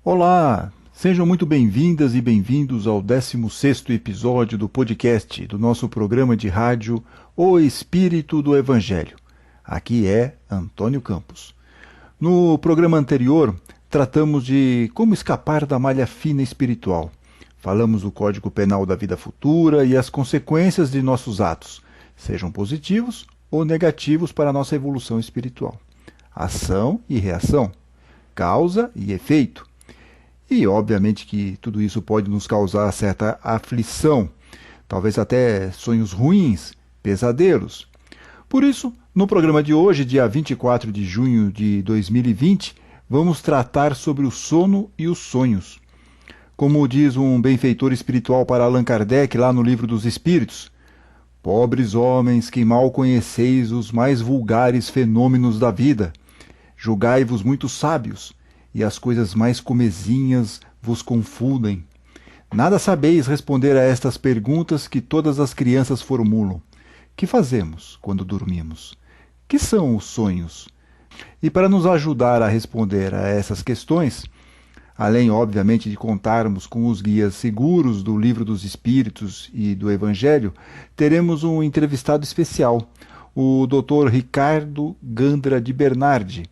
Olá, sejam muito bem-vindas e bem-vindos ao 16º episódio do podcast do nosso programa de rádio O Espírito do Evangelho. Aqui é Antônio Campos. No programa anterior, tratamos de como escapar da malha fina espiritual. Falamos do Código Penal da vida futura e as consequências de nossos atos, sejam positivos ou negativos para a nossa evolução espiritual. Ação e reação, causa e efeito. E, obviamente, que tudo isso pode nos causar certa aflição, talvez até sonhos ruins, pesadelos. Por isso, no programa de hoje, dia 24 de junho de 2020, vamos tratar sobre o sono e os sonhos. Como diz um benfeitor espiritual para Allan Kardec, lá no Livro dos Espíritos, pobres homens que mal conheceis os mais vulgares fenômenos da vida, julgai-vos muito sábios, e as coisas mais comezinhas vos confundem. Nada sabeis responder a estas perguntas que todas as crianças formulam. Que fazemos quando dormimos? Que são os sonhos? E para nos ajudar a responder a essas questões, além, obviamente, de contarmos com os guias seguros do Livro dos Espíritos e do Evangelho, teremos um entrevistado especial, o Dr. Ricardo Gandra de Bernardi,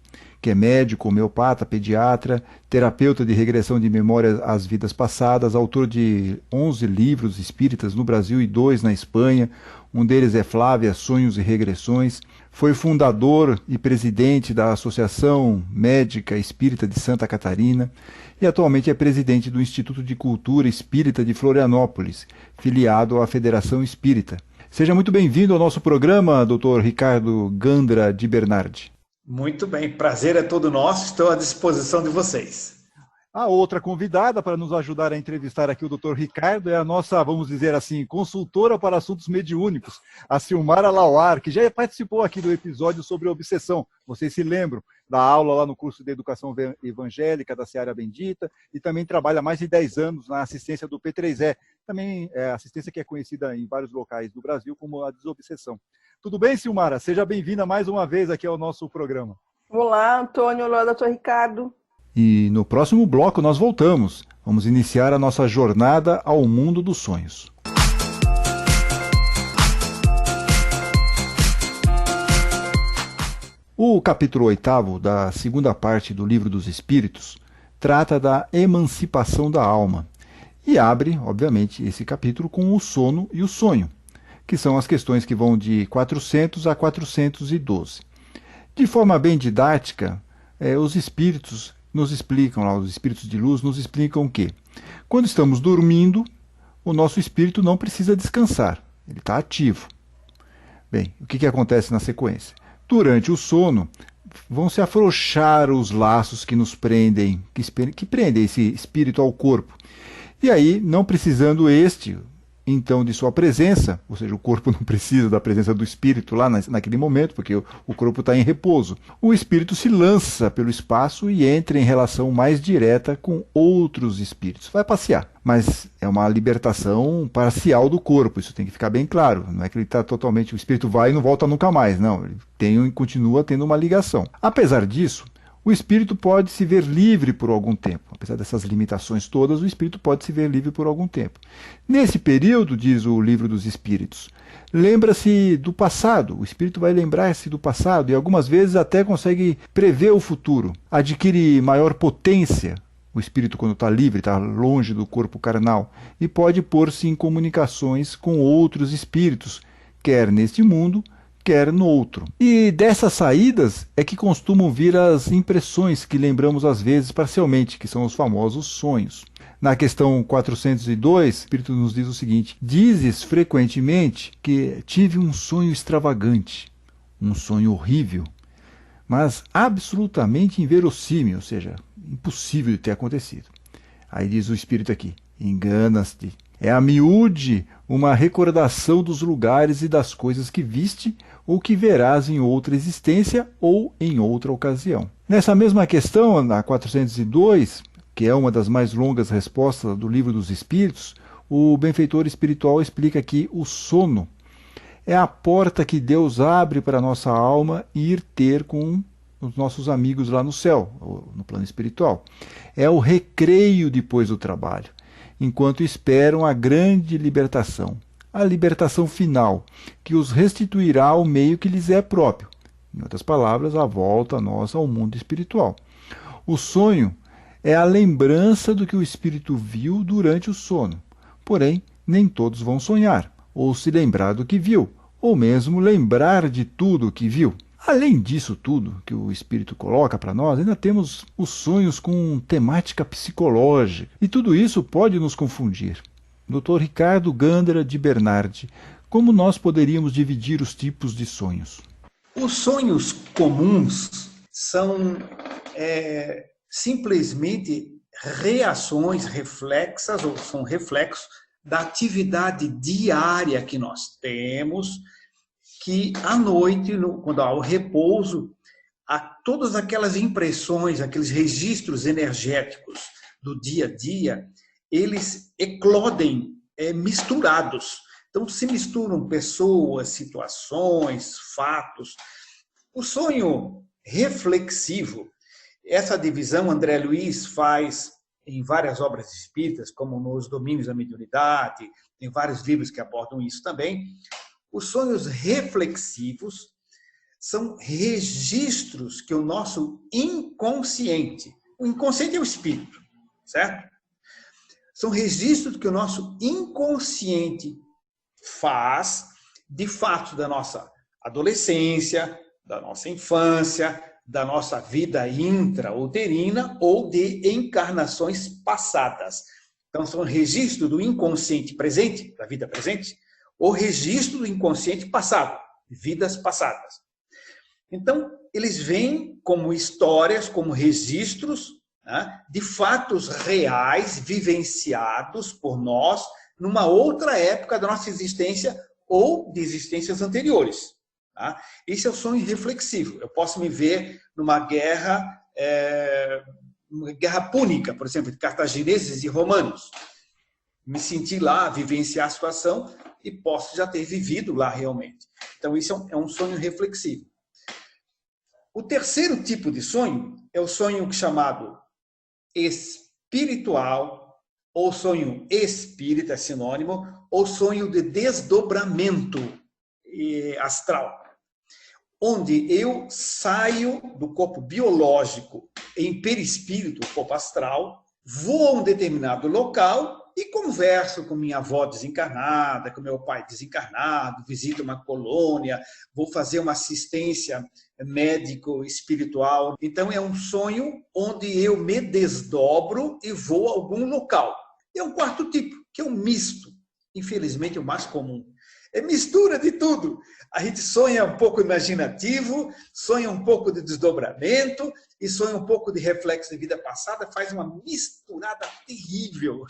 que é médico, homeopata, pediatra, terapeuta de regressão de memória às vidas passadas, autor de 11 livros espíritas no Brasil e 2 na Espanha. Um deles é Flávia, Sonhos e Regressões. Foi fundador e presidente da Associação Médica Espírita de Santa Catarina e atualmente é presidente do Instituto de Cultura Espírita de Florianópolis, filiado à Federação Espírita. Seja muito bem-vindo ao nosso programa, Dr. Ricardo Gandra de Bernardi. Muito bem, prazer é todo nosso, estou à disposição de vocês. A outra convidada para nos ajudar a entrevistar aqui o Dr. Ricardo é a nossa, vamos dizer assim, consultora para assuntos mediúnicos, a Silmara Lauar, que já participou aqui do episódio sobre obsessão. Vocês se lembram da aula lá no curso de Educação Evangélica da Seara Bendita e também trabalha há mais de 10 anos na assistência do P3E, também é assistência que é conhecida em vários locais do Brasil como a desobsessão. Tudo bem, Silmara? Seja bem-vinda mais uma vez aqui ao nosso programa. Olá, Antônio. Olá, doutor Ricardo. E no próximo bloco nós voltamos. Vamos iniciar a nossa jornada ao mundo dos sonhos. O capítulo 8º da segunda parte do Livro dos Espíritos trata da emancipação da alma e abre, obviamente, esse capítulo com o sono e o sonho, que são as questões que vão de 400 a 412. De forma bem didática, os espíritos nos explicam, lá, os espíritos de luz nos explicam que, quando estamos dormindo, o nosso espírito não precisa descansar, ele está ativo. Bem, o que acontece na sequência? Durante o sono, vão se afrouxar os laços que nos prendem, que prendem esse espírito ao corpo. E aí, não precisando então, de sua presença, ou seja, o corpo não precisa da presença do espírito lá naquele momento, porque o corpo está em repouso. O espírito se lança pelo espaço e entra em relação mais direta com outros espíritos. Vai passear, mas é uma libertação parcial do corpo, isso tem que ficar bem claro. Não é que ele está totalmente, o espírito vai e não volta nunca mais, não. Ele continua tendo uma ligação. Apesar disso, o espírito pode se ver livre por algum tempo. Apesar dessas limitações todas, o espírito pode se ver livre por algum tempo. Nesse período, diz o Livro dos Espíritos, lembra-se do passado. O espírito vai lembrar-se do passado e algumas vezes até consegue prever o futuro. Adquire maior potência. O espírito, quando está livre, está longe do corpo carnal, e pode pôr-se em comunicações com outros espíritos, quer neste mundo, quer no outro. E dessas saídas é que costumam vir as impressões que lembramos às vezes parcialmente, que são os famosos sonhos. Na questão 402, o Espírito nos diz o seguinte: dizes frequentemente que tive um sonho extravagante, um sonho horrível, mas absolutamente inverossímil, ou seja, impossível de ter acontecido. Aí diz o Espírito aqui: enganas-te. É a miúde uma recordação dos lugares e das coisas que viste ou que verás em outra existência ou em outra ocasião. Nessa mesma questão, na 402, que é uma das mais longas respostas do Livro dos Espíritos, o benfeitor espiritual explica que o sono é a porta que Deus abre para a nossa alma ir ter com os nossos amigos lá no céu, no plano espiritual. É o recreio depois do trabalho, enquanto esperam a grande libertação, a libertação final, que os restituirá ao meio que lhes é próprio. Em outras palavras, a volta nossa ao mundo espiritual. O sonho é a lembrança do que o espírito viu durante o sono. Porém, nem todos vão sonhar, ou se lembrar do que viu, ou mesmo lembrar de tudo o que viu. Além disso tudo que o espírito coloca para nós, ainda temos os sonhos com temática psicológica. E tudo isso pode nos confundir. Dr. Ricardo Gandra de Bernardi, como nós poderíamos dividir os tipos de sonhos? Os sonhos comuns são simplesmente reações reflexas, ou são reflexos da atividade diária que nós temos, que à noite, quando há o repouso, há todas aquelas impressões, aqueles registros energéticos do dia a dia, eles eclodem misturados. Então, se misturam pessoas, situações, fatos. O sonho reflexivo, essa divisão André Luiz faz em várias obras espíritas, como nos Domínios da Mediunidade, tem vários livros que abordam isso também. Os sonhos reflexivos são registros que o nosso inconsciente, o inconsciente é o espírito, certo? São registros que o nosso inconsciente faz de fato da nossa adolescência, da nossa infância, da nossa vida intrauterina ou de encarnações passadas. Então, são registros do inconsciente presente, da vida presente, ou registro do inconsciente passado, de vidas passadas. Então, eles vêm como histórias, como registros, né, de fatos reais, vivenciados por nós, numa outra época da nossa existência ou de existências anteriores. Tá? Esse é o sonho reflexivo. Eu posso me ver numa guerra púnica, por exemplo, de cartagineses e romanos. Me sentir lá, vivenciar a situação e posso já ter vivido lá realmente. Então, isso é um sonho reflexivo. O terceiro tipo de sonho é o sonho chamado espiritual, ou sonho espírita, sinônimo, ou sonho de desdobramento astral, onde eu saio do corpo biológico em perispírito, o corpo astral, vou a um determinado local e converso com minha avó desencarnada, com meu pai desencarnado, visito uma colônia, vou fazer uma assistência médico-espiritual. Então, é um sonho onde eu me desdobro e vou a algum local. E é um quarto tipo, que é um misto. Infelizmente, é o mais comum. É mistura de tudo. A gente sonha um pouco imaginativo, sonha um pouco de desdobramento e sonha um pouco de reflexo de vida passada, faz uma misturada terrível.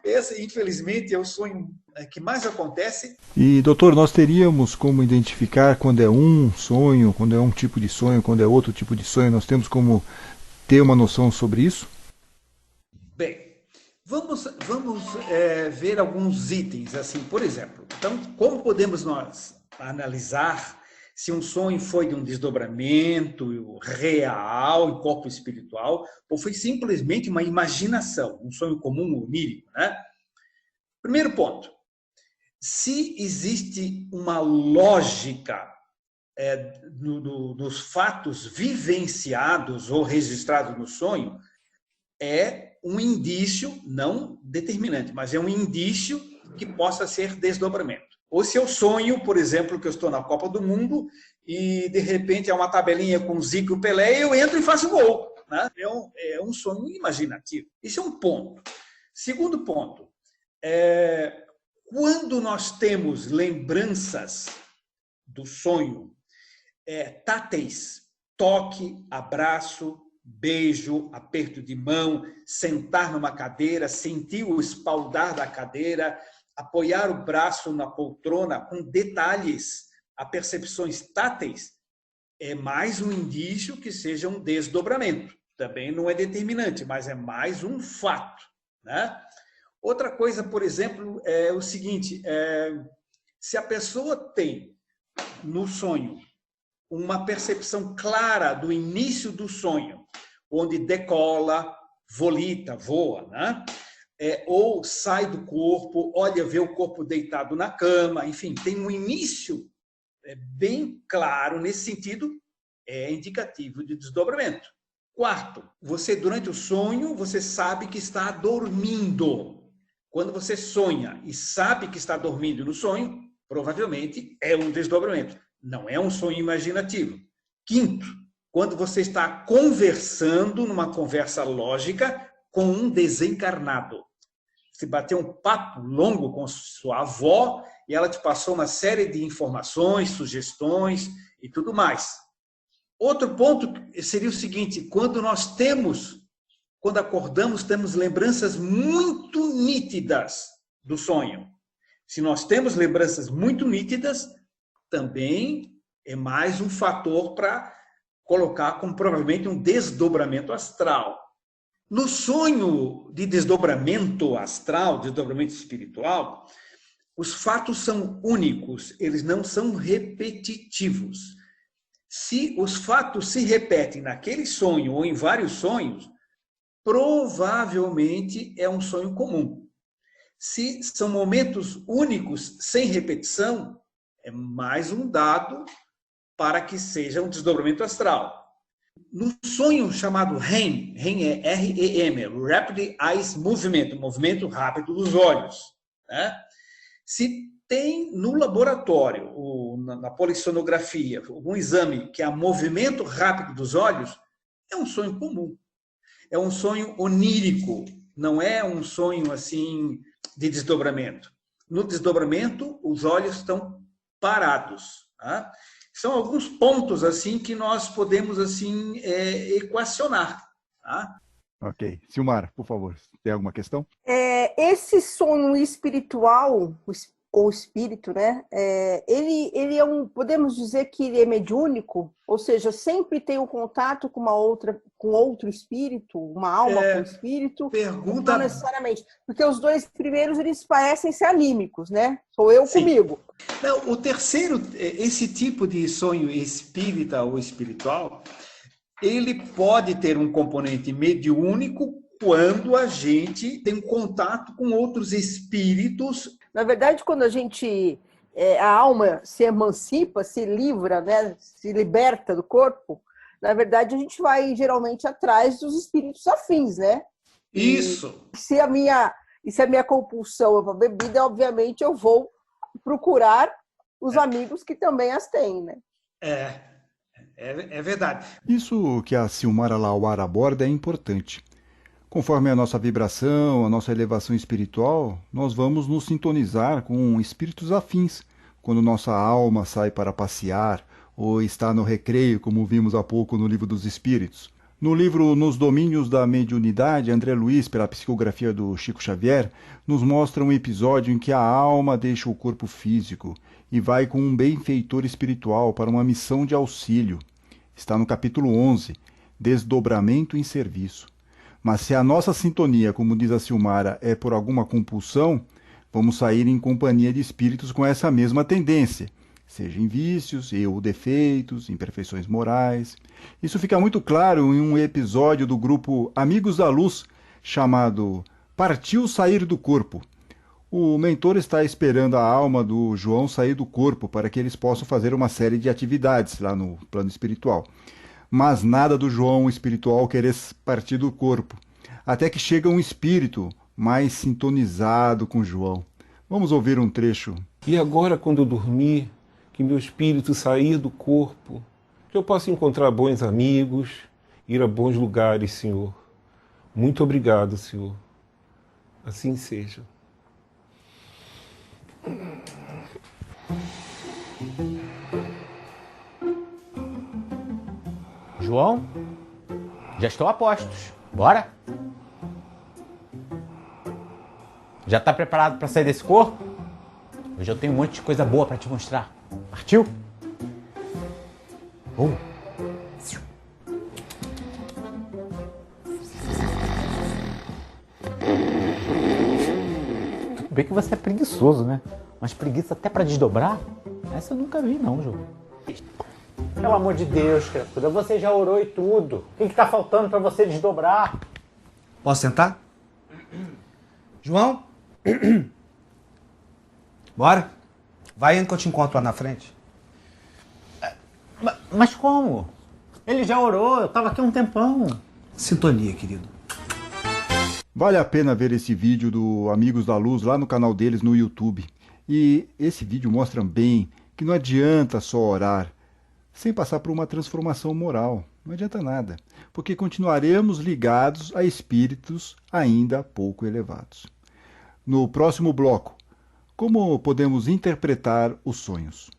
Esse, infelizmente, é o sonho que mais acontece. E, doutor, nós teríamos como identificar quando é um sonho, quando é um tipo de sonho, quando é outro tipo de sonho? Nós temos como ter uma noção sobre isso? Bem, vamos ver alguns itens, assim, por exemplo. Então, como podemos nós analisar se um sonho foi de um desdobramento real em corpo espiritual ou foi simplesmente uma imaginação, um sonho comum, onírico, né? Primeiro ponto, se existe uma lógica dos fatos vivenciados ou registrados no sonho, é um indício, não determinante, mas é um indício que possa ser desdobramento. Ou se eu sonho, por exemplo, que eu estou na Copa do Mundo e, de repente, há uma tabelinha com Zico e Pelé, eu entro e faço gol. Né? É um sonho imaginativo. Isso é um ponto. Segundo ponto, quando nós temos lembranças do sonho, táteis, toque, abraço, beijo, aperto de mão, sentar numa cadeira, sentir o espaldar da cadeira, apoiar o braço na poltrona com detalhes, a percepções táteis, é mais um indício que seja um desdobramento. Também não é determinante, mas é mais um fato. Né? Outra coisa, por exemplo, é o seguinte, se a pessoa tem no sonho uma percepção clara do início do sonho, onde decola, volita, voa, né? Ou sai do corpo, olha, vê o corpo deitado na cama, enfim, tem um início bem claro nesse sentido, é indicativo de desdobramento. Quarto, você durante o sonho, você sabe que está dormindo. Quando você sonha e sabe que está dormindo no sonho, provavelmente é um desdobramento, não é um sonho imaginativo. Quinto, quando você está conversando numa conversa lógica com um desencarnado. Você bateu um papo longo com sua avó e ela te passou uma série de informações, sugestões e tudo mais. Outro ponto seria o seguinte, quando acordamos, temos lembranças muito nítidas do sonho. Se nós temos lembranças muito nítidas, também é mais um fator para colocar como provavelmente um desdobramento astral. No sonho de desdobramento astral, desdobramento espiritual, os fatos são únicos, eles não são repetitivos. Se os fatos se repetem naquele sonho ou em vários sonhos, provavelmente é um sonho comum. Se são momentos únicos, sem repetição, é mais um dado para que seja um desdobramento astral. No sonho chamado REM, REM é R-E-M, Rapid Eyes Movement, movimento rápido dos olhos, né? Se tem no laboratório, na polissonografia, algum exame que é movimento rápido dos olhos, é um sonho comum. É um sonho onírico, não é um sonho assim de desdobramento. No desdobramento, os olhos estão parados, tá? São alguns pontos assim que nós podemos assim equacionar. Tá? Ok. Silmara, por favor, tem alguma questão? Esse sonho espiritual, ou espírito, né? Ele é podemos dizer que ele é mediúnico, ou seja, sempre tem um contato com outro espírito, uma alma com espírito. Pergunta... Não necessariamente, porque os dois primeiros eles parecem ser anímicos, né? Sou eu comigo. Não, o terceiro, esse tipo de sonho espírita ou espiritual, ele pode ter um componente mediúnico quando a gente tem um contato com outros espíritos. Na verdade, quando a alma se emancipa, se livra, né? Se liberta do corpo, na verdade a gente vai geralmente atrás dos espíritos afins, né? Isso. Se a minha compulsão é para bebida, obviamente eu vou procurar os amigos que também as têm, né? É verdade. Isso que a Silmara Lauara aborda é importante. Conforme a nossa vibração, a nossa elevação espiritual, nós vamos nos sintonizar com espíritos afins, quando nossa alma sai para passear ou está no recreio, como vimos há pouco no Livro dos Espíritos. No livro Nos Domínios da Mediunidade, André Luiz, pela psicografia do Chico Xavier, nos mostra um episódio em que a alma deixa o corpo físico e vai com um benfeitor espiritual para uma missão de auxílio. Está no capítulo 11, Desdobramento em Serviço. Mas se a nossa sintonia, como diz a Silmara, é por alguma compulsão, vamos sair em companhia de espíritos com essa mesma tendência, seja em vícios ou defeitos, imperfeições morais. Isso fica muito claro em um episódio do grupo Amigos da Luz, chamado Partiu Sair do Corpo. O mentor está esperando a alma do João sair do corpo para que eles possam fazer uma série de atividades lá no plano espiritual. Mas nada do João espiritual querer partir do corpo, até que chega um espírito mais sintonizado com João. Vamos ouvir um trecho. E agora, quando eu dormir, que meu espírito sair do corpo, que eu possa encontrar bons amigos, ir a bons lugares, Senhor. Muito obrigado, Senhor. Assim seja. João, já estou a postos. Bora? Já está preparado para sair desse corpo? Hoje eu tenho um monte de coisa boa para te mostrar. Partiu? Tudo bem que você é preguiçoso, né? Mas preguiça até para desdobrar? Essa eu nunca vi não, João. Pelo amor de Deus, criatura, você já orou e tudo. O que está faltando para você desdobrar? Posso sentar? João? Bora? Vai indo que eu te encontro lá na frente. Mas como? Ele já orou, eu estava aqui há um tempão. Sintonia, querido. Vale a pena ver esse vídeo do Amigos da Luz lá no canal deles no YouTube. E esse vídeo mostra bem que não adianta só orar sem passar por uma transformação moral. Não adianta nada, porque continuaremos ligados a espíritos ainda pouco elevados. No próximo bloco, como podemos interpretar os sonhos?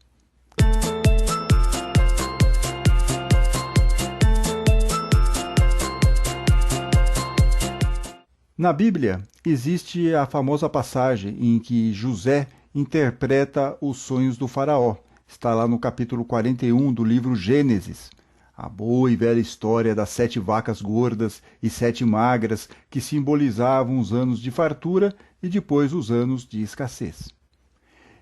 Na Bíblia, existe a famosa passagem em que José interpreta os sonhos do faraó. Está lá no capítulo 41 do livro Gênesis. A boa e velha história das 7 vacas gordas e 7 magras que simbolizavam os anos de fartura e depois os anos de escassez.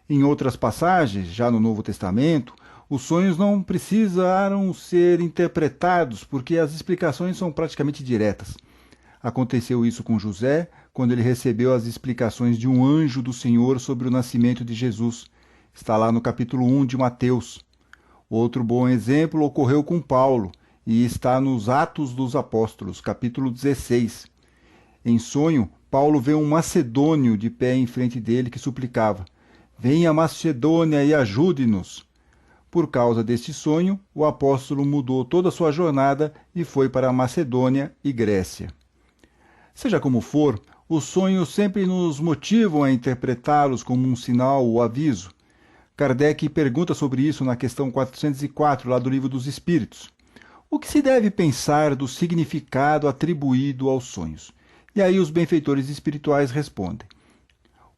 Em outras passagens, já no Novo Testamento, os sonhos não precisaram ser interpretados porque as explicações são praticamente diretas. Aconteceu isso com José, quando ele recebeu as explicações de um anjo do Senhor sobre o nascimento de Jesus. Está lá no capítulo 1 de Mateus. Outro bom exemplo ocorreu com Paulo, e está nos Atos dos Apóstolos, capítulo 16. Em sonho, Paulo vê um macedônio de pé em frente dele que suplicava: "Venha Macedônia e ajude-nos." Por causa deste sonho, o apóstolo mudou toda a sua jornada e foi para a Macedônia e Grécia. Seja como for, os sonhos sempre nos motivam a interpretá-los como um sinal ou aviso. Kardec pergunta sobre isso na questão 404, lá do Livro dos Espíritos. O que se deve pensar do significado atribuído aos sonhos? E aí os benfeitores espirituais respondem: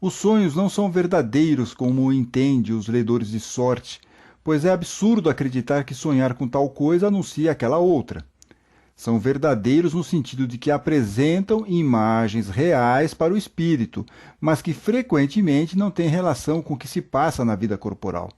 os sonhos não são verdadeiros como entendem os ledores de sorte, pois é absurdo acreditar que sonhar com tal coisa anuncia aquela outra. São verdadeiros no sentido de que apresentam imagens reais para o espírito, mas que frequentemente não têm relação com o que se passa na vida corporal.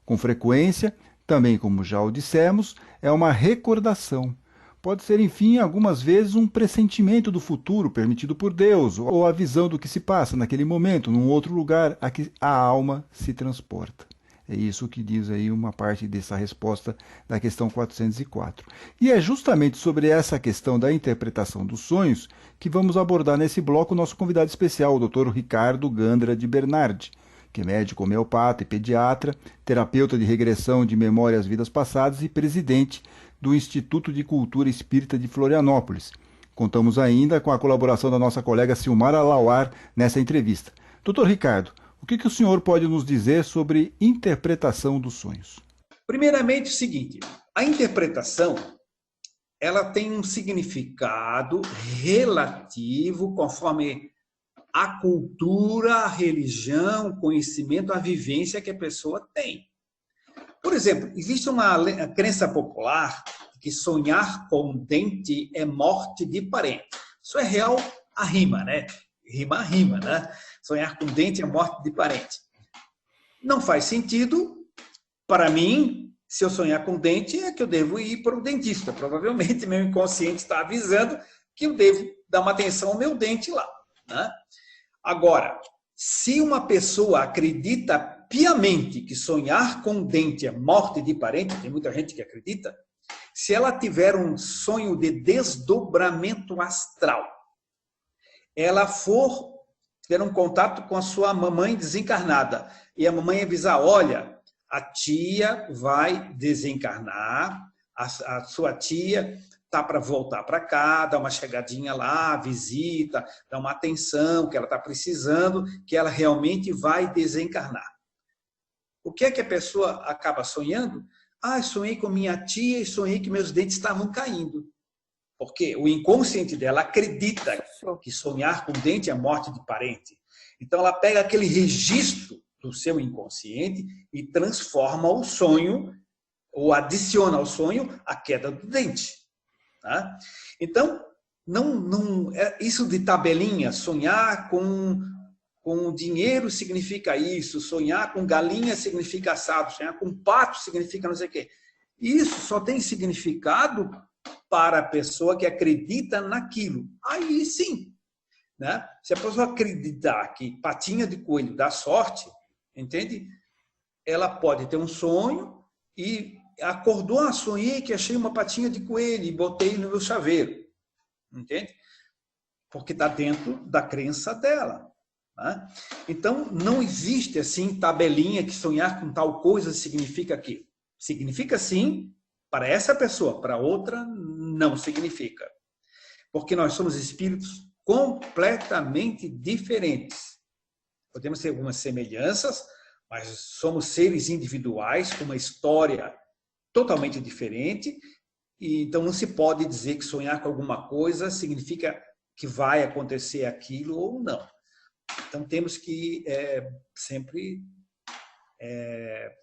Com frequência, também como já o dissemos, é uma recordação. Pode ser, enfim, algumas vezes um pressentimento do futuro permitido por Deus, ou a visão do que se passa naquele momento, num outro lugar a que a alma se transporta. É isso que diz aí uma parte dessa resposta da questão 404. E é justamente sobre essa questão da interpretação dos sonhos que vamos abordar nesse bloco o nosso convidado especial, o Dr. Ricardo Gandra de Bernardi, que é médico homeopata e pediatra, terapeuta de regressão de memória às vidas passadas e presidente do Instituto de Cultura Espírita de Florianópolis. Contamos ainda com a colaboração da nossa colega Silmara Lauar nessa entrevista. Dr. Ricardo, o que o senhor pode nos dizer sobre interpretação dos sonhos? Primeiramente, o seguinte: a interpretação ela tem um significado relativo conforme a cultura, a religião, o conhecimento, a vivência que a pessoa tem. Por exemplo, existe uma crença popular que sonhar com dente é morte de parente. Isso é real a rima, né? Rima a rima, né? Sonhar com dente é morte de parente. Não faz sentido. Para mim, se eu sonhar com dente, é que eu devo ir para o dentista. Provavelmente, meu inconsciente está avisando que eu devo dar uma atenção ao meu dente lá, né? Agora, se uma pessoa acredita piamente que sonhar com dente é morte de parente, tem muita gente que acredita, se ela tiver um sonho de desdobramento astral, ela for ter um contato com a sua mamãe desencarnada e a mamãe avisar: olha, a tia vai desencarnar, a sua tia está para voltar para cá, dá uma chegadinha lá, visita, dá uma atenção que ela está precisando, que ela realmente vai desencarnar. O que é que a pessoa acaba sonhando? Ah, sonhei com minha tia e sonhei que meus dentes estavam caindo. Porque o inconsciente dela acredita que sonhar com dente é morte de parente. Então, ela pega aquele registro do seu inconsciente e transforma o sonho, ou adiciona ao sonho a queda do dente. Tá? Então, isso de tabelinha, sonhar com dinheiro significa isso, sonhar com galinha significa assado, sonhar com pato significa não sei o quê. Isso só tem significado para a pessoa que acredita naquilo. Aí sim, né? Se a pessoa acreditar que patinha de coelho dá sorte, entende? Ela pode ter um sonho e acordou, sonhei que achei uma patinha de coelho e botei no meu chaveiro, entende? Porque está dentro da crença dela. Né? Então, não existe assim tabelinha que sonhar com tal coisa significa aquilo. Significa sim para essa pessoa, para outra não significa. Porque nós somos espíritos completamente diferentes. Podemos ter algumas semelhanças, mas somos seres individuais com uma história totalmente diferente, e então não se pode dizer que sonhar com alguma coisa significa que vai acontecer aquilo ou não. Então temos que sempre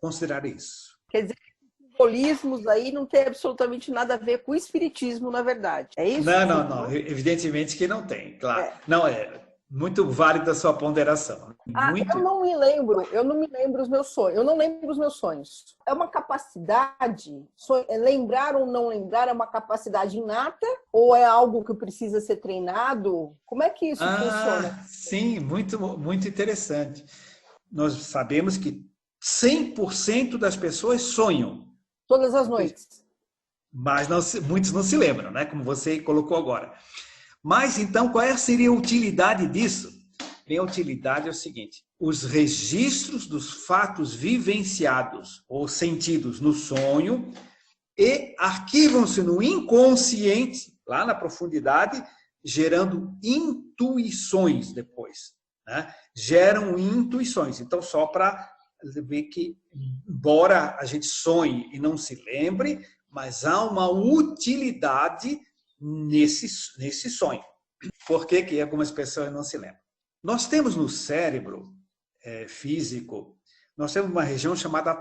considerar isso. Quer dizer, simbolismos aí não tem absolutamente nada a ver com o espiritismo, na verdade. É isso? Não. Evidentemente que não tem, claro. Não, é muito válida a sua ponderação. Muito... Eu não me lembro os meus sonhos. Eu não lembro os meus sonhos. É uma capacidade, lembrar ou não lembrar é uma capacidade inata ou é algo que precisa ser treinado? Como é que isso funciona? Sim, muito, muito interessante. Nós sabemos que 100% das pessoas sonham. Todas as noites. Mas muitos não se lembram, né? Como você colocou agora. Mas, então, qual seria a utilidade disso? Bem, a utilidade é o seguinte: os registros dos fatos vivenciados ou sentidos no sonho e arquivam-se no inconsciente, lá na profundidade, gerando intuições depois. Né? Geram intuições. Então, só para ver que, embora a gente sonhe e não se lembre, mas há uma utilidade nesse sonho. Por que algumas pessoas não se lembram? Nós temos no cérebro físico, nós temos uma região chamada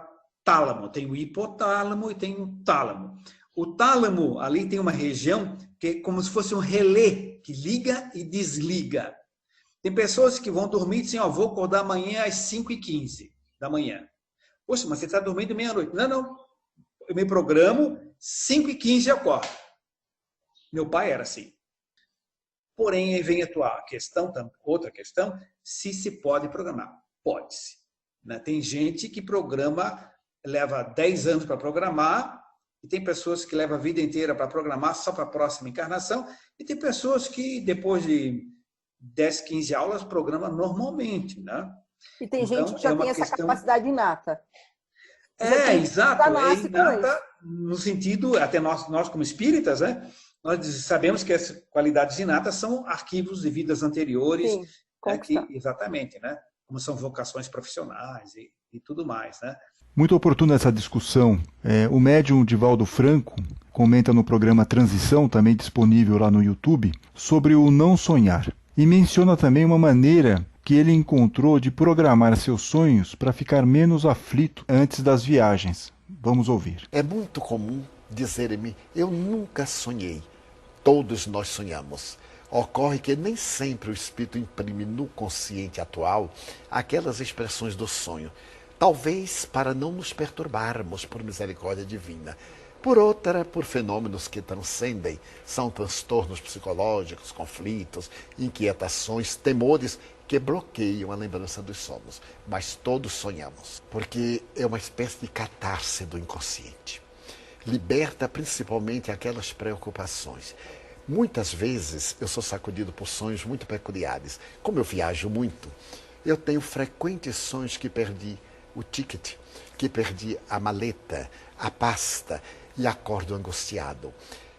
tálamo. Tem o hipotálamo e tem o tálamo. O tálamo, ali tem uma região que é como se fosse um relé, que liga e desliga. Tem pessoas que vão dormir e dizem, vou acordar amanhã às 5h15 da manhã. Poxa, mas você está dormindo meia-noite. Não. Eu me programo, 5h15 eu acordo. Meu pai era assim. Porém, aí vem a tua questão, outra questão, se pode programar. Pode-se. Né? Tem gente que programa, leva 10 anos para programar, e tem pessoas que levam a vida inteira para programar só para a próxima encarnação, e tem pessoas que, depois de 10, 15 aulas, programam normalmente. Né? E tem gente que já tem essa capacidade inata. Exato. É inata no sentido, até nós como espíritas, né? Nós sabemos que as qualidades inatas são arquivos de vidas anteriores. Sim, exatamente, né? Como são vocações profissionais e tudo mais, né? Muito oportuna essa discussão. O médium Divaldo Franco comenta no programa Transição, também disponível lá no YouTube, sobre o não sonhar. E menciona também uma maneira que ele encontrou de programar seus sonhos para ficar menos aflito antes das viagens. Vamos ouvir. É muito comum dizer-me, eu nunca sonhei. Todos nós sonhamos. Ocorre que nem sempre o espírito imprime no consciente atual aquelas expressões do sonho, talvez para não nos perturbarmos por misericórdia divina. Por outra, por fenômenos que transcendem, são transtornos psicológicos, conflitos, inquietações, temores que bloqueiam a lembrança dos sonhos. Mas todos sonhamos, porque é uma espécie de catarse do inconsciente. Liberta principalmente aquelas preocupações. Muitas vezes eu sou sacudido por sonhos muito peculiares. Como eu viajo muito, eu tenho frequentes sonhos que perdi o ticket, que perdi a maleta, a pasta e acordo angustiado.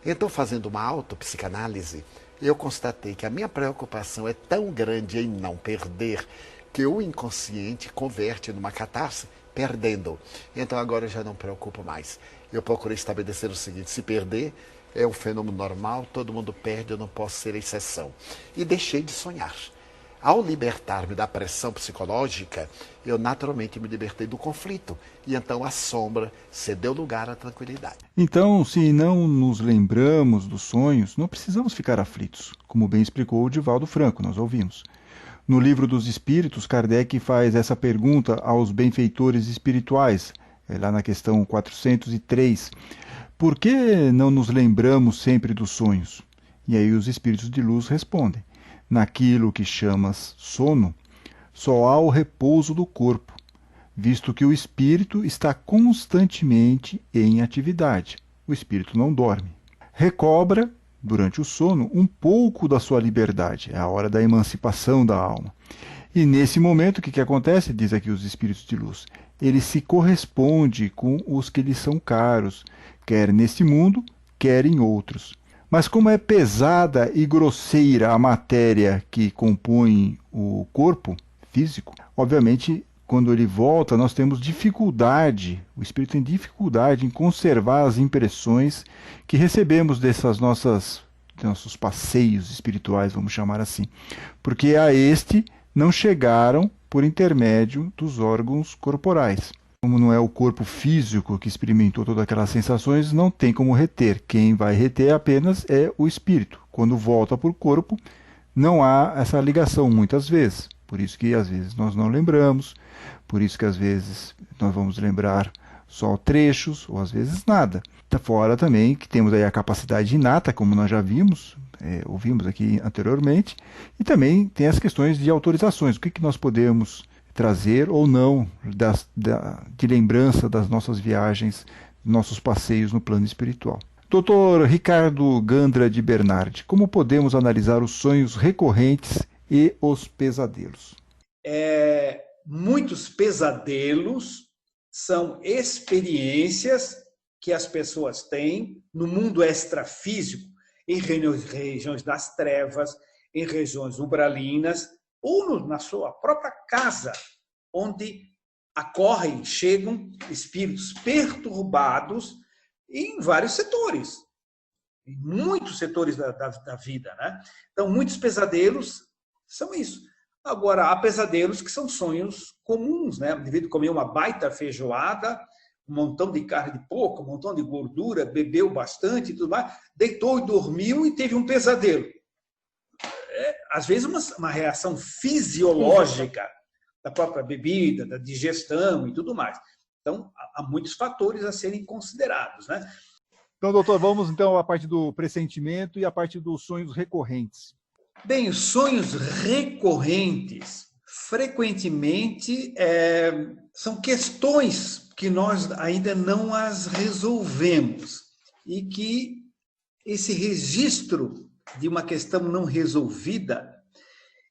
Então, fazendo uma autopsicanálise, eu constatei que a minha preocupação é tão grande em não perder que o inconsciente converte numa catarse perdendo. Então agora eu já não me preocupo mais. Eu procurei estabelecer o seguinte: se perder é um fenômeno normal, todo mundo perde, eu não posso ser exceção. E deixei de sonhar. Ao libertar-me da pressão psicológica, eu naturalmente me libertei do conflito. E então a sombra cedeu lugar à tranquilidade. Então, se não nos lembramos dos sonhos, não precisamos ficar aflitos, como bem explicou o Divaldo Franco, nós ouvimos. No Livro dos Espíritos, Kardec faz essa pergunta aos benfeitores espirituais. lá na questão 403. Por que não nos lembramos sempre dos sonhos? E aí os espíritos de luz respondem: naquilo que chamas sono, só há o repouso do corpo, visto que o espírito está constantemente em atividade. O espírito não dorme. Recobra, durante o sono, um pouco da sua liberdade. É a hora da emancipação da alma. E nesse momento, o que acontece? Diz aqui os espíritos de luz. Ele se corresponde com os que lhe são caros, quer neste mundo, quer em outros. Mas como é pesada e grosseira a matéria que compõe o corpo físico, obviamente, quando ele volta, nós temos dificuldade, o espírito tem dificuldade em conservar as impressões que recebemos nossos passeios espirituais, vamos chamar assim, porque a este não chegaram por intermédio dos órgãos corporais. Como não é o corpo físico que experimentou todas aquelas sensações, não tem como reter. Quem vai reter apenas é o espírito. Quando volta para o corpo, não há essa ligação muitas vezes. Por isso que às vezes nós não lembramos, por isso que às vezes nós vamos lembrar só trechos, ou às vezes nada. Fora também que temos aí a capacidade inata, como nós já vimos, ouvimos aqui anteriormente, e também tem as questões de autorizações. O que nós podemos trazer ou não de lembrança das nossas viagens, nossos passeios no plano espiritual. Dr. Ricardo Gandra de Bernardi, como podemos analisar os sonhos recorrentes e os pesadelos? Muitos pesadelos são experiências que as pessoas têm no mundo extrafísico, em regiões das trevas, em regiões umbralinas, ou na sua própria casa, onde chegam espíritos perturbados em vários setores, em muitos setores da vida, né? Então, muitos pesadelos são isso. Agora, há pesadelos que são sonhos comuns, né? O indivíduo comeu uma baita feijoada, um montão de carne de porco, um montão de gordura, bebeu bastante e tudo mais, deitou e dormiu e teve um pesadelo. Às vezes uma reação fisiológica da própria bebida, da digestão e tudo mais. Então, há muitos fatores a serem considerados, né? Então, doutor, vamos então à parte do pressentimento e à parte dos sonhos recorrentes. Bem, os sonhos recorrentes, frequentemente, são questões que nós ainda não as resolvemos e que esse registro de uma questão não resolvida,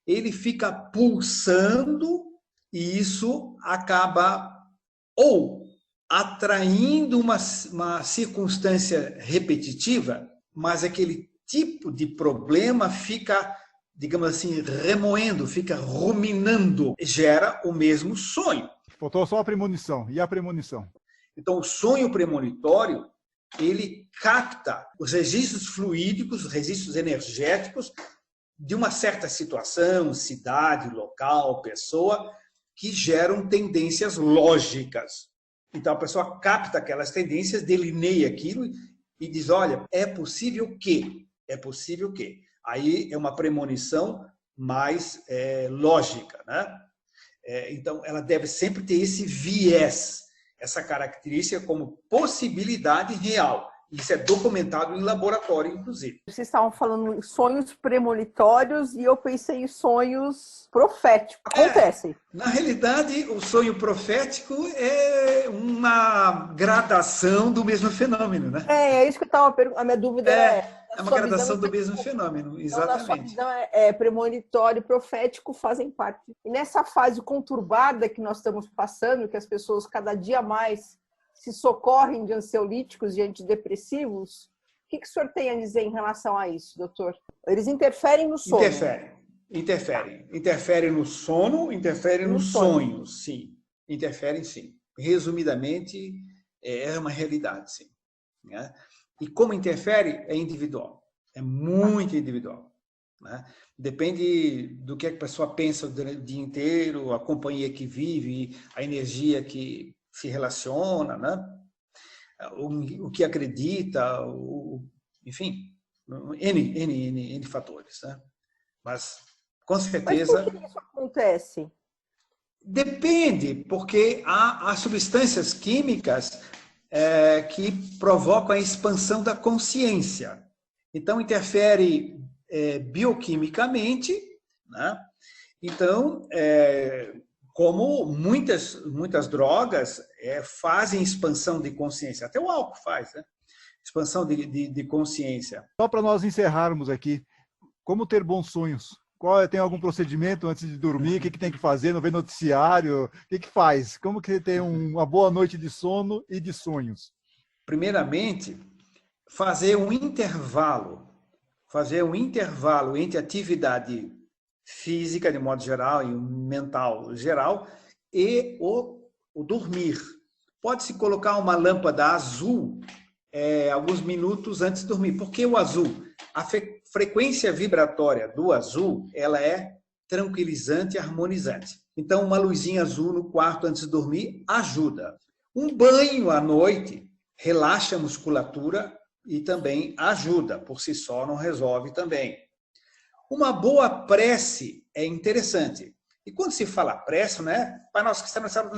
ele fica pulsando e isso acaba ou atraindo uma circunstância repetitiva, mas aquele tipo de problema fica, digamos assim, remoendo, fica ruminando, gera o mesmo sonho. Faltou só a premonição. E a premonição? Então, o sonho premonitório, ele capta os registros fluídicos, os registros energéticos de uma certa situação, cidade, local, pessoa, que geram tendências lógicas. Então, a pessoa capta aquelas tendências, delineia aquilo e diz, olha, é possível que. Aí é uma premonição mais lógica, né? Então, ela deve sempre ter esse viés, essa característica como possibilidade real. Isso é documentado em laboratório, inclusive. Vocês estavam falando em sonhos premonitórios e eu pensei em sonhos proféticos. Acontecem. Na realidade, o sonho profético é uma gradação do mesmo fenômeno, né? É isso que eu estava perguntando. A minha dúvida é uma gradação do mesmo fenômeno, exatamente. Então, premonitório e profético fazem parte. E nessa fase conturbada que nós estamos passando, que as pessoas cada dia mais se socorrem de ansiolíticos e antidepressivos, o que o senhor tem a dizer em relação a isso, doutor? Eles interferem no sono? Interferem no sono, interferem nos sonhos, sim. Interferem, sim. Resumidamente, é uma realidade, sim. Né? E como interfere, é individual. É muito individual. Né? Depende do que a pessoa pensa o dia inteiro, a companhia que vive, a energia que se relaciona, né? O que acredita, enfim, N fatores. Né? Mas, com certeza... Mas por que isso acontece? Depende, porque há substâncias químicas que provocam a expansão da consciência. Então, interfere bioquimicamente, né? Então, como muitas drogas fazem expansão de consciência, até o álcool faz, né? Expansão de consciência. Só para nós encerrarmos aqui, como ter bons sonhos? Tem algum procedimento antes de dormir? O que tem que fazer? Não vê noticiário? O que faz? Como que tem uma boa noite de sono e de sonhos? Primeiramente, fazer um intervalo entre atividade física, de modo geral, e mental geral, e o dormir. Pode-se colocar uma lâmpada azul alguns minutos antes de dormir. Por que o azul? A frequência vibratória do azul, ela é tranquilizante e harmonizante. Então, uma luzinha azul no quarto antes de dormir ajuda. Um banho à noite relaxa a musculatura e também ajuda. Por si só, não resolve também. Uma boa prece é interessante. E quando se fala prece, né? Pai nosso que está no céu,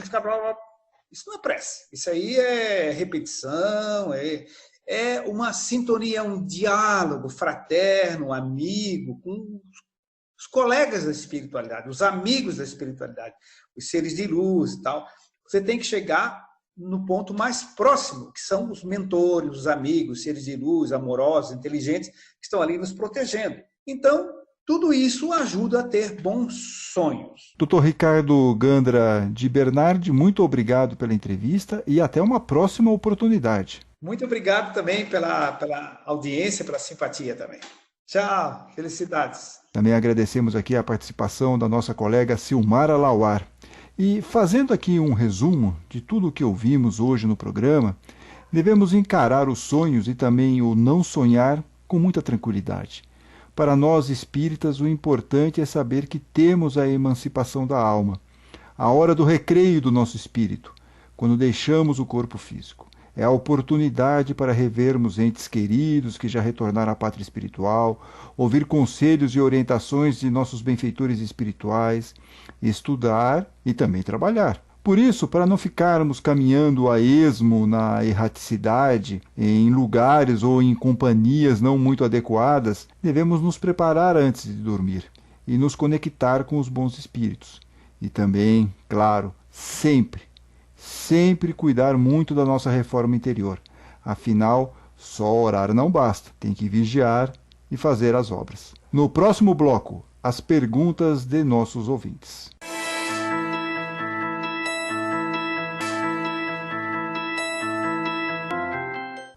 isso não é prece. Isso aí é repetição, é uma sintonia, um diálogo fraterno, amigo, com os colegas da espiritualidade, os amigos da espiritualidade, os seres de luz e tal. Você tem que chegar no ponto mais próximo, que são os mentores, os amigos, os seres de luz, amorosos, inteligentes, que estão ali nos protegendo. Então, tudo isso ajuda a ter bons sonhos. Dr. Ricardo Gandra de Bernardi, muito obrigado pela entrevista e até uma próxima oportunidade. Muito obrigado também pela audiência, pela simpatia também. Tchau, felicidades. Também agradecemos aqui a participação da nossa colega Silmara Lauar. E fazendo aqui um resumo de tudo o que ouvimos hoje no programa, devemos encarar os sonhos e também o não sonhar com muita tranquilidade. Para nós espíritas, o importante é saber que temos a emancipação da alma, a hora do recreio do nosso espírito, quando deixamos o corpo físico. É a oportunidade para revermos entes queridos que já retornaram à pátria espiritual, ouvir conselhos e orientações de nossos benfeitores espirituais, estudar e também trabalhar. Por isso, para não ficarmos caminhando a esmo na erraticidade, em lugares ou em companhias não muito adequadas, devemos nos preparar antes de dormir e nos conectar com os bons espíritos. E também, claro, sempre cuidar muito da nossa reforma interior. Afinal, só orar não basta, tem que vigiar e fazer as obras. No próximo bloco, as perguntas de nossos ouvintes.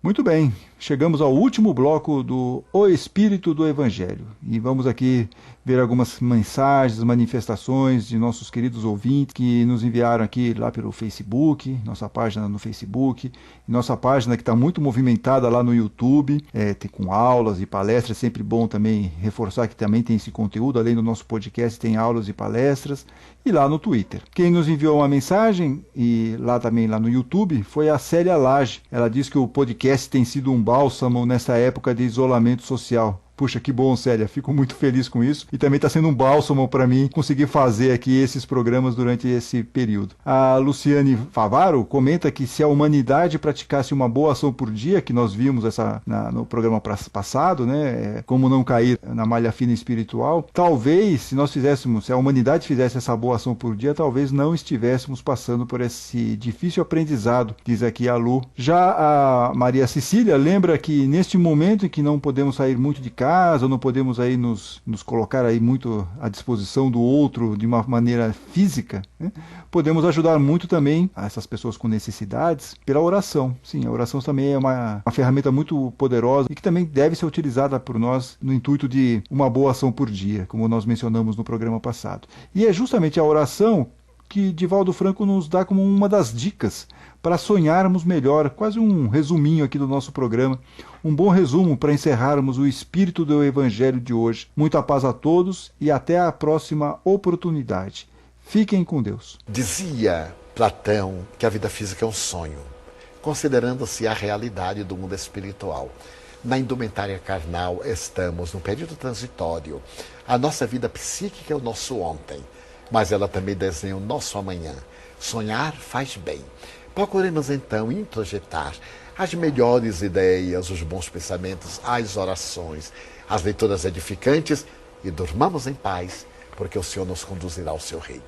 Muito bem, chegamos ao último bloco do O Espírito do Evangelho e vamos aqui ver algumas mensagens, manifestações de nossos queridos ouvintes que nos enviaram aqui lá pelo Facebook, nossa página no Facebook, nossa página que está muito movimentada lá no YouTube, tem com aulas e palestras, sempre bom também reforçar que também tem esse conteúdo, além do nosso podcast tem aulas e palestras, e lá no Twitter. Quem nos enviou uma mensagem, e lá também lá no YouTube, foi a Célia Lage. Ela diz que o podcast tem sido um bálsamo nessa época de isolamento social. Puxa, que bom, Célia, fico muito feliz com isso. E também está sendo um bálsamo para mim conseguir fazer aqui esses programas durante esse período. A Luciane Favaro comenta que se a humanidade praticasse uma boa ação por dia, que nós vimos no programa passado, né, como não cair na malha fina espiritual, talvez, se a humanidade fizesse essa boa ação por dia, talvez não estivéssemos passando por esse difícil aprendizado, diz aqui a Lu. Já a Maria Cecília lembra que neste momento em que não podemos sair muito de casa, não podemos aí nos colocar aí muito à disposição do outro de uma maneira física, né? Podemos ajudar muito também a essas pessoas com necessidades pela oração. Sim, a oração também é uma ferramenta muito poderosa e que também deve ser utilizada por nós no intuito de uma boa ação por dia, como nós mencionamos no programa passado. E é justamente a oração que Divaldo Franco nos dá como uma das dicas para sonharmos melhor, quase um resuminho aqui do nosso programa, um bom resumo para encerrarmos o espírito do Evangelho de hoje. Muita paz a todos e até a próxima oportunidade. Fiquem com Deus. Dizia Platão que a vida física é um sonho, considerando-se a realidade do mundo espiritual. Na indumentária carnal estamos num período transitório. A nossa vida psíquica é o nosso ontem. mas ela também desenha o nosso amanhã. Sonhar faz bem. Procuremos então introjetar as melhores ideias, os bons pensamentos, as orações, as leituras edificantes e durmamos em paz, porque o Senhor nos conduzirá ao seu reino.